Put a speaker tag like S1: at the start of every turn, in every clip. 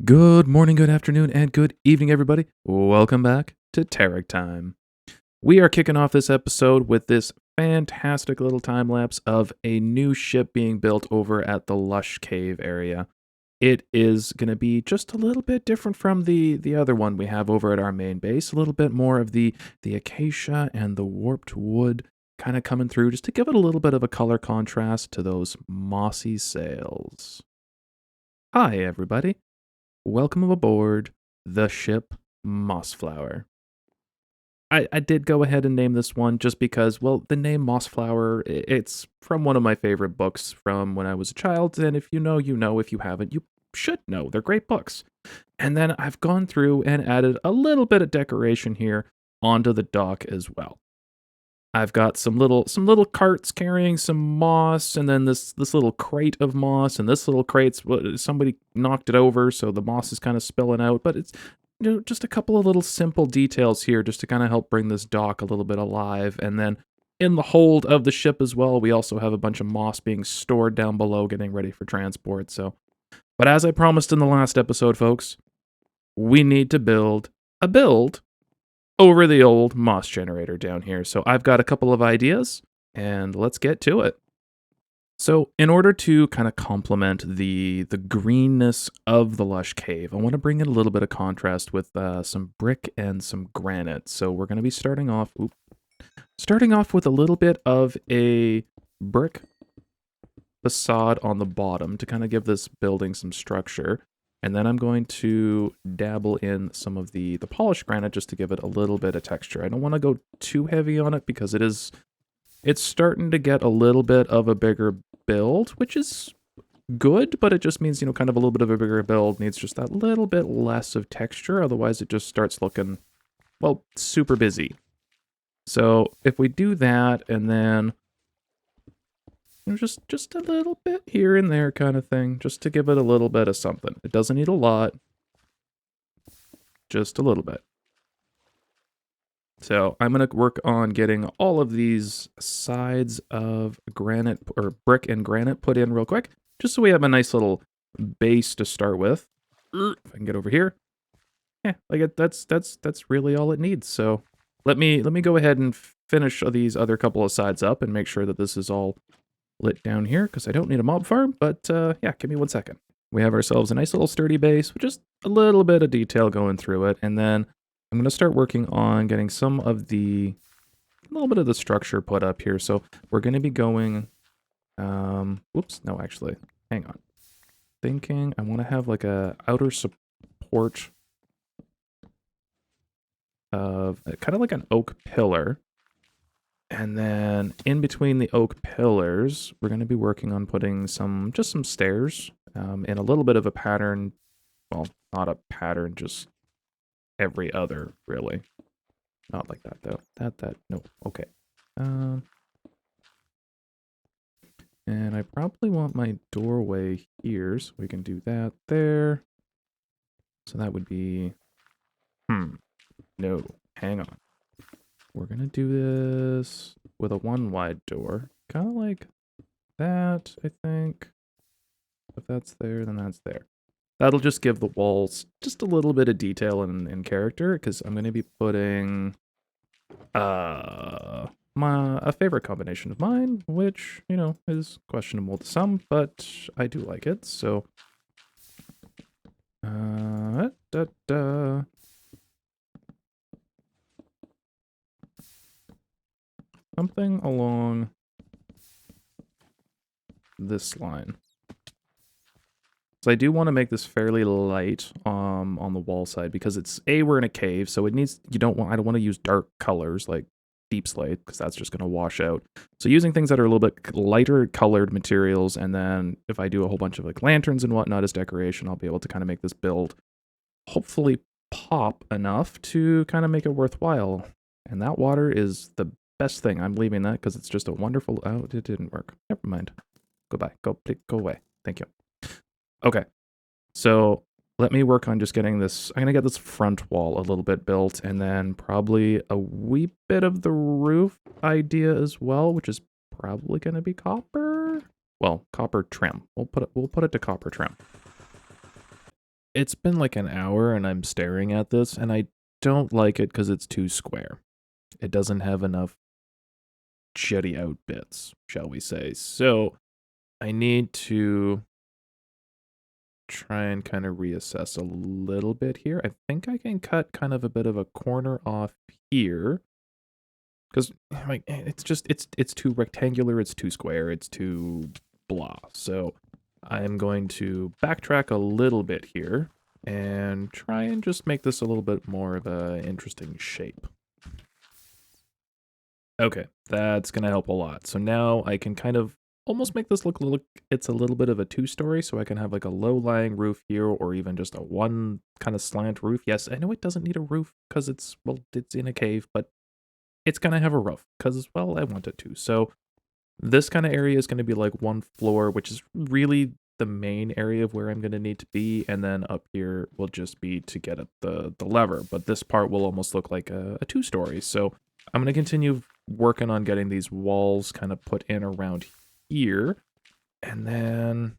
S1: Good morning, good afternoon, and good evening, everybody. Welcome back to TerickTime. We are kicking off this episode with this fantastic little time lapse of a new ship being built over at the Lush cave area. It is going to be just a little bit different from the other one we have over at our main base. A little bit more of the acacia and the warped wood kind of coming through just to give it a little bit of a color contrast to those mossy sails. Hi, everybody. Welcome aboard the ship Mossflower. I did go ahead and name this one just because, well, the name Mossflower, it's from one of my favorite books from when I was a child, and if you know, you know. If you haven't, you should know. They're great books. And then I've gone through and added a little bit of decoration here onto the dock as well. I've got some little carts carrying some moss, and then this little crate of moss, and this little crate's somebody knocked it over, so the moss is kind of spilling out. But it's just a couple of little simple details here, just to kind of help bring this dock a little bit alive. And then in the hold of the ship as well, we also have a bunch of moss being stored down below, getting ready for transport. But as I promised in the last episode, folks, we need to build a build over the old moss generator down here. So I've got a couple of ideas, and let's get to it. So in order to kind of complement the greenness of the Lush cave, I want to bring in a little bit of contrast with some brick and some granite. So we're going to be starting off with a little bit of a brick facade on the bottom to kind of give this building some structure. And then I'm going to dabble in some of the polished granite just to give it a little bit of texture. I don't want to go too heavy on it because it's starting to get a little bit of a bigger build, which is good, but it just means, kind of a little bit of a bigger build needs just that little bit less of texture. Otherwise, it just starts looking, well, super busy. So if we do that and then just a little bit here and there kind of thing, just to give it a little bit of something. It doesn't need a lot, just a little bit. So I'm going to work on getting all of these sides of granite or brick and granite put in real quick, just so we have a nice little base to start with. If I can get over here. Yeah, that's really all it needs. So let me go ahead and finish these other couple of sides up and make sure that this is all lit down here, because I don't need a mob farm, but yeah, give me 1 second. We have ourselves a nice little sturdy base with just a little bit of detail going through it, and then I'm going to start working on getting a little bit of the structure put up here. So we're going to be going, whoops, no, actually, hang on. Thinking I want to have like a outer support of kind of like an oak pillar. And then in between the oak pillars, we're going to be working on putting just some stairs in a little bit of a pattern. Well, not a pattern, just every other, really. Not like that, though. No, okay. And I probably want my doorway here, so we can do that there. So that would be... No, hang on. We're going to do this with a 1 wide door. Kind of like that, I think. If that's there, then that's there. That'll just give the walls just a little bit of detail and character, because I'm going to be putting a favorite combination of mine, which, is questionable to some, but I do like it. So, something along this line. So I do want to make this fairly light on the wall side, because we're in a cave, so it needs, I don't want to use dark colors like deep slate, because that's just going to wash out. So using things that are a little bit lighter colored materials, and then if I do a whole bunch of like lanterns and whatnot as decoration, I'll be able to kind of make this build hopefully pop enough to kind of make it worthwhile. And that water is the best thing. I'm leaving that because it's just a wonderful... Oh, it didn't work. Never mind. Goodbye. Go away. Thank you. Okay. So let me work on just getting this... I'm going to get this front wall a little bit built, and then probably a wee bit of the roof idea as well, which is probably going to be copper. Well, copper trim. We'll put it to copper trim. it's been like an hour and I'm staring at this, and I don't like it because it's too square. It doesn't have enough jutty out bits, shall we say. So I need to try and kind of reassess a little bit here. I think I can cut kind of a bit of a corner off here. Because like it's too rectangular, it's too square, it's too blah. So I'm going to backtrack a little bit here and try and just make this a little bit more of an interesting shape. Okay, that's gonna help a lot. So now I can kind of almost make this look it's a little bit of a two-story, so I can have like a low-lying roof here, or even just a one kind of slant roof. Yes, I know it doesn't need a roof because it's in a cave, but it's gonna have a roof because, well, I want it to. So this kind of area is gonna be like one floor, which is really the main area of where I'm gonna need to be, and then up here will just be to get at the lever. But this part will almost look like a two-story. So I'm gonna continue working on getting these walls kind of put in around here, and then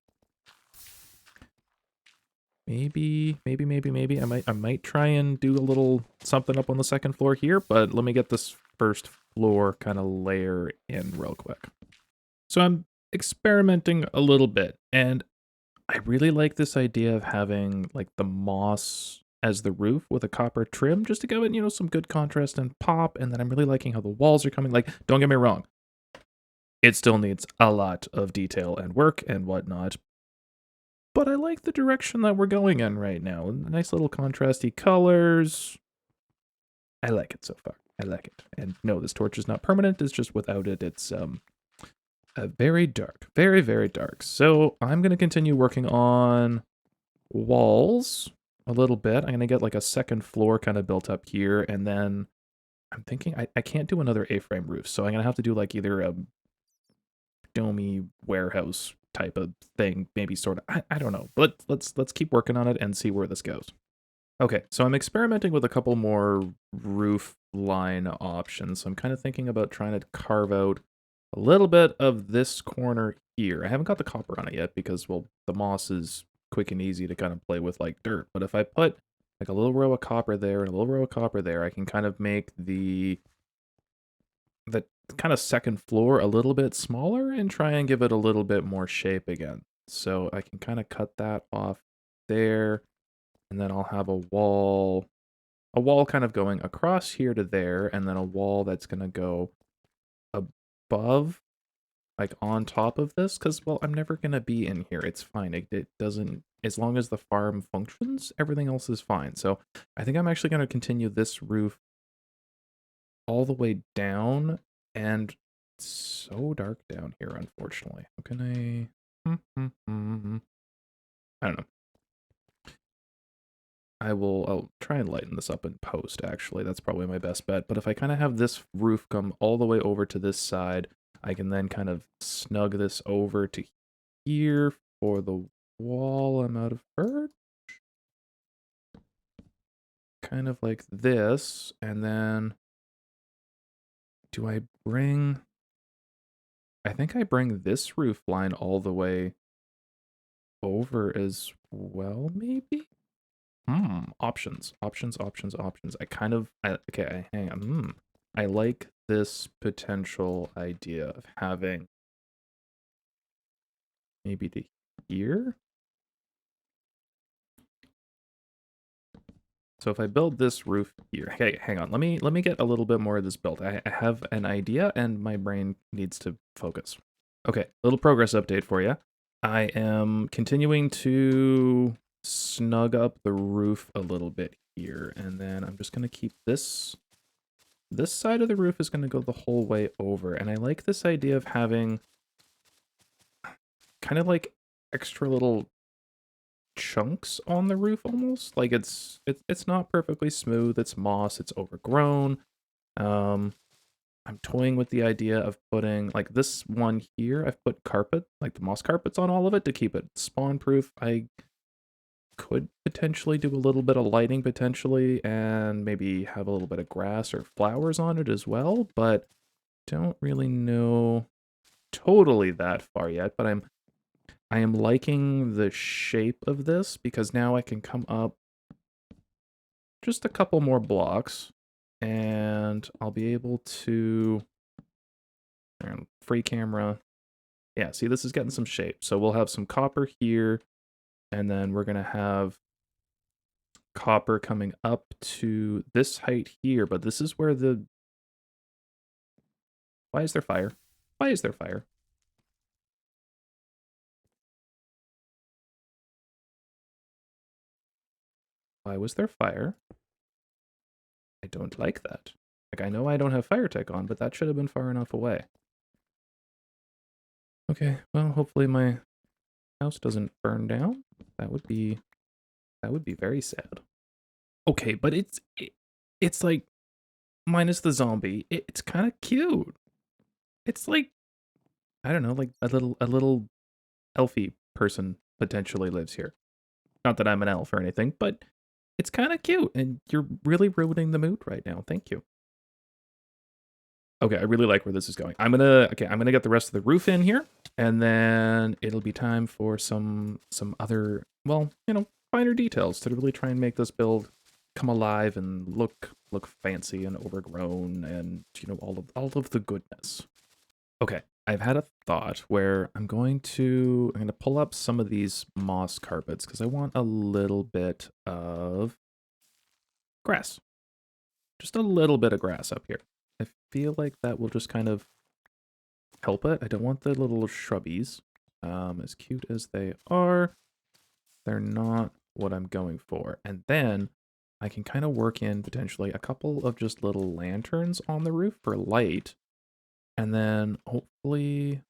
S1: maybe I might try and do a little something up on the second floor here, but let me get this first floor kind of layer in real quick. So I'm experimenting a little bit, and I really like this idea of having like the moss as the roof with a copper trim just to give it, you know, some good contrast and pop. And then I'm really liking how the walls are coming. Like, don't get me wrong, it still needs a lot of detail and work and whatnot, but I like the direction that we're going in right now. Nice little contrasty colors. I like it so far. I like it. And no, this torch is not permanent. It's just without it, it's very dark. Very, very dark. So I'm going to continue working on walls a little bit. I'm going to get like a second floor kind of built up here. And then I'm thinking I can't do another A-frame roof. So I'm going to have to do like either a domey warehouse type of thing, maybe sort of. I don't know. But let's keep working on it and see where this goes. Okay, so I'm experimenting with a couple more roof line options. So I'm kind of thinking about trying to carve out a little bit of this corner here. I haven't got the copper on it yet because, well, the moss is quick and easy to kind of play with like dirt. But if I put like a little row of copper there and a little row of copper there, I can kind of make the kind of second floor a little bit smaller and try and give it a little bit more shape again. So I can kind of cut that off there, and then I'll have a wall kind of going across here to there, and then a wall that's going to go above, like on top of this, because, well, I'm never going to be in here. It's fine. It doesn't, as long as the farm functions, everything else is fine. So I think I'm actually going to continue this roof all the way down, and it's so dark down here, unfortunately. How can I don't know. I'll try and lighten this up in post, actually. That's probably my best bet. But if I kind of have this roof come all the way over to this side, I can then kind of snug this over to here for the wall. I'm out of birch. Kind of like this. And then do I bring... I think I bring this roof line all the way over as well, maybe? Options. I kind of, okay, hang on. I like this potential idea of having maybe to here. So if I build this roof here, okay, hang on. Let me get a little bit more of this built. I have an idea and my brain needs to focus. Okay, little progress update for you. I am continuing to snug up the roof a little bit here, and then I'm just going to keep this side of the roof is going to go the whole way over. And I like this idea of having kind of like extra little chunks on the roof, almost like it's not perfectly smooth. It's moss, it's overgrown. I'm toying with the idea of putting, like this one here, I've put carpet, like the moss carpets on all of it to keep it spawn proof. I could potentially do a little bit of lighting potentially, and maybe have a little bit of grass or flowers on it as well, but don't really know totally that far yet. But I am liking the shape of this because now I can come up just a couple more blocks and I'll be able to free camera. Yeah, see, this is getting some shape. So we'll have some copper here, and then we're going to have copper coming up to this height here, but this is where the... Why is there fire? Why is there fire? Why was there fire? I don't like that. Like, I know I don't have fire tech on, but that should have been far enough away. Okay, well, hopefully my house doesn't burn down. That would be very sad. Okay, but it's like, minus the zombie, it's kind of cute. It's like, I don't know, like a little elfy person potentially lives here. Not that I'm an elf or anything, but it's kind of cute, and you're really ruining the mood right now. Thank you. Okay, I really like where this is going. I'm gonna get the rest of the roof in here, and then it'll be time for some other, well, finer details to really try and make this build come alive and look fancy and overgrown, and all of the goodness. Okay, I've had a thought where I'm going to pull up some of these moss carpets because I want a little bit of grass. Just a little bit of grass up here. I feel like that will just kind of help it. I don't want the little shrubbies. As cute as they are, they're not what I'm going for. And then I can kind of work in potentially a couple of just little lanterns on the roof for light. And then hopefully...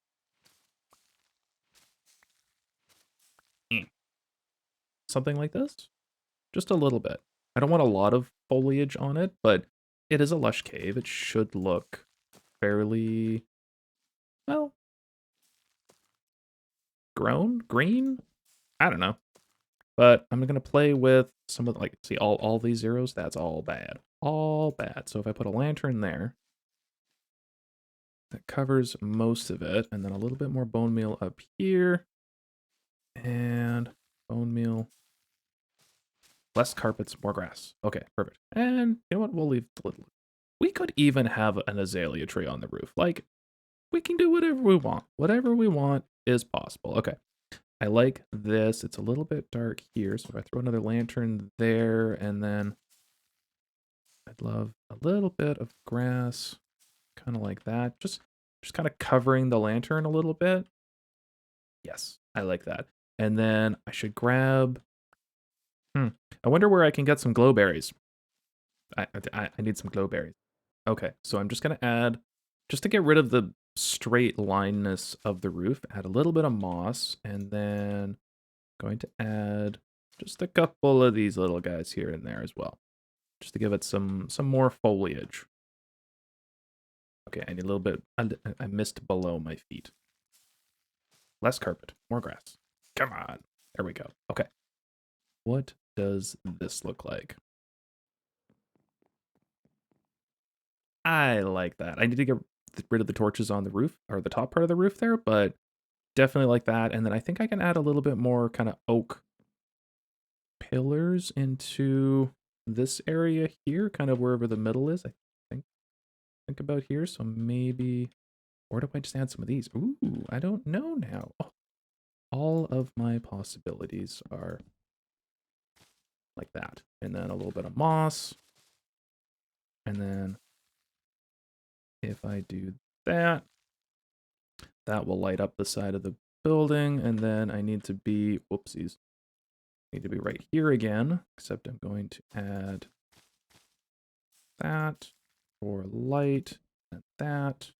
S1: something like this. Just a little bit. I don't want a lot of foliage on it, but it is a lush cave. It should look fairly, well, green? I don't know. But I'm going to play with some of the, like, see, all these zeros? That's all bad. All bad. So if I put a lantern there, that covers most of it, and then a little bit more bone meal up here, and bone meal, less carpets, more grass. Okay, perfect. And you know what? We'll leave the little... We could even have an azalea tree on the roof. Like, we can do whatever we want. Whatever we want is possible. Okay. I like this. It's a little bit dark here, so if I throw another lantern there, and then I'd love a little bit of grass, kind of like that. Just kind of covering the lantern a little bit. Yes, I like that. And then I should grab... I wonder where I can get some glowberries. I need some glowberries. Okay, so I'm just going to add, just to get rid of the straight lineness of the roof, add a little bit of moss, and then going to add just a couple of these little guys here and there as well, just to give it some more foliage. Okay, I need a little bit, I missed below my feet. Less carpet, more grass. Come on, there we go. Okay, what does this look like? I like that. I need to get rid of the torches on the roof, or the top part of the roof there, but definitely like that. And then I think I can add a little bit more kind of oak pillars into this area here, kind of wherever the middle is. I think about here. So maybe, or do I just add some of these? Ooh, I don't know now. Oh, all of my possibilities are like that. And then a little bit of moss. And then if I do that, that will light up the side of the building. And then I need to be, whoopsies, need to be right here again, except I'm going to add that for light and that.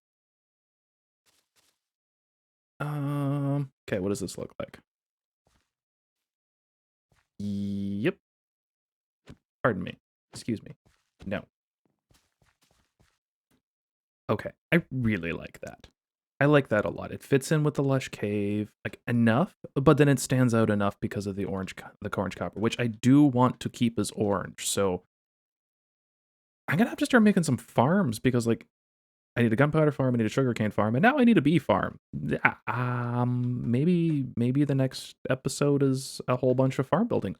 S1: Okay, what does this look like? Yep. Pardon me. Excuse me. No. Okay, I really like that. I like that a lot. It fits in with the lush cave, like enough, but then it stands out enough because of the orange copper, which I do want to keep as orange. So I'm gonna have to start making some farms because, like, I need a gunpowder farm, I need a sugarcane farm, and now I need a bee farm. Maybe the next episode is a whole bunch of farm building.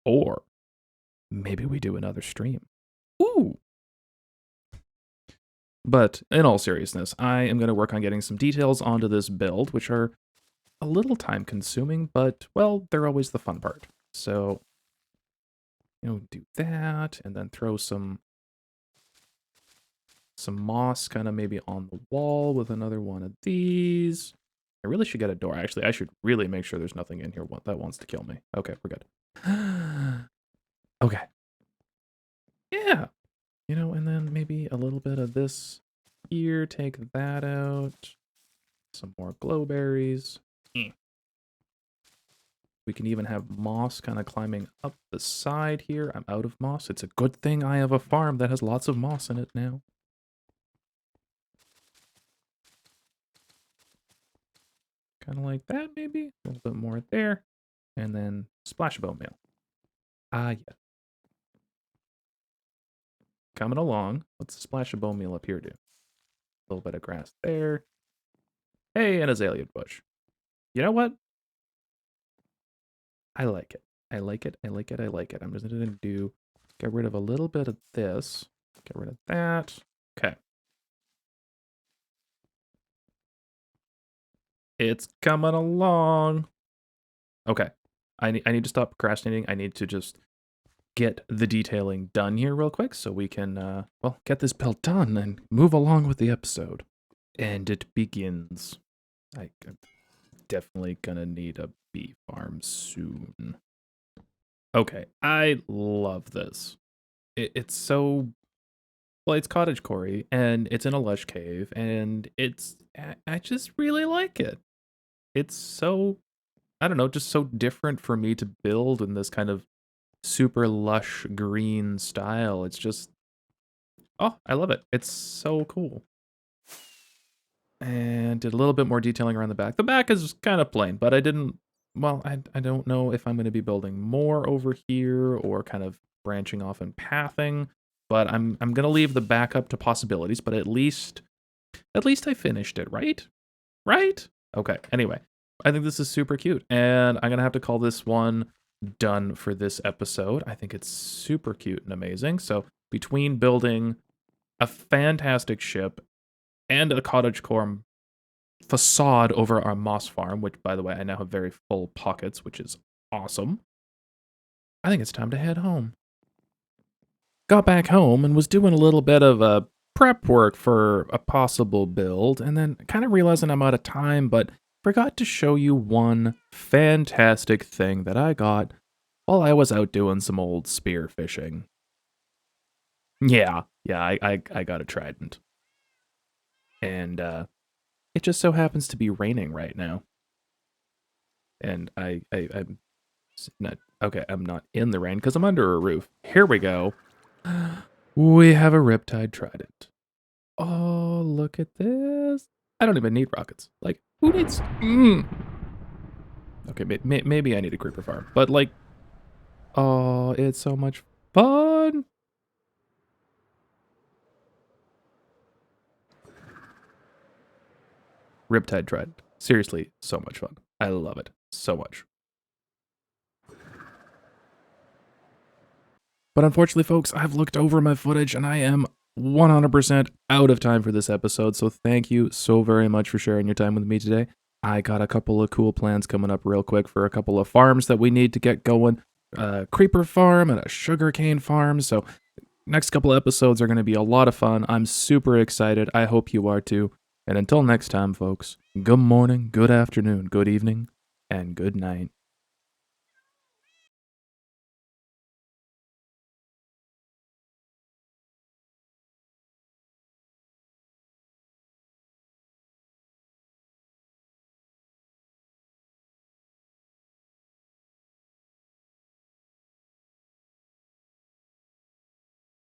S1: Or maybe we do another stream. Ooh! But in all seriousness, I am going to work on getting some details onto this build, which are a little time consuming, but, well, they're always the fun part. So, do that, and then throw some moss kind of maybe on the wall with another one of these. I really should get a door. Actually, I should really make sure there's nothing in here that wants to kill me. Okay, we're good. Okay. Yeah. And then maybe a little bit of this here. Take that out. Some more glowberries. We can even have moss kind of climbing up the side here. I'm out of moss. It's a good thing I have a farm that has lots of moss in it now. Kind of like that, maybe. A little bit more there. And then splash of bone meal. Yeah. Coming along. What's the splash of bone meal up here do? A little bit of grass there. Hey, an azalea bush. You know what? I like it. I like it. I like it. I like it. I'm just going to get rid of a little bit of this. Get rid of that. Okay. It's coming along. Okay. I need to stop procrastinating. I need to just get the detailing done here real quick so we can, well, get this build done and move along with the episode. And it begins. I'm definitely gonna need a bee farm soon. Okay, I love this. It's so... Well, it's cottagecore, and it's in a lush cave, and I just really like it. It's so, I don't know, just so different for me to build in this kind of super lush green style. It's just, oh, I love it. It's so cool. And did a little bit more detailing around the back. The back is kind of plain, but I didn't, well, I don't know if I'm going to be building more over here or kind of branching off and pathing, but I'm going to leave the back up to possibilities, but at least I finished it, right? Right? Okay, anyway, I think this is super cute, and I'm going to have to call this one done for this episode. I think it's super cute and amazing. So between building a fantastic ship and a cottagecore facade over our moss farm, which, by the way, I now have very full pockets, which is awesome, I think it's time to head home. Got back home and was doing a little bit of prep work for a possible build, and then kind of realizing I'm out of time, but forgot to show you one fantastic thing that I got while I was out doing some old spear fishing. Yeah, I got a trident. And it just so happens to be raining right now. And I'm not, okay, I'm not in the rain because I'm under a roof. Here we go. We have a Riptide Trident. Oh, look at this. I don't even need rockets. Like, who needs... Okay, maybe I need a creeper farm. But, like, oh, it's so much fun. Riptide Trident. Seriously, so much fun. I love it so much. But unfortunately, folks, I've looked over my footage and I am 100% out of time for this episode. So thank you so very much for sharing your time with me today. I got a couple of cool plans coming up real quick for a couple of farms that we need to get going. A creeper farm and a sugarcane farm. So next couple of episodes are going to be a lot of fun. I'm super excited. I hope you are too. And until next time, folks, good morning, good afternoon, good evening, and good night.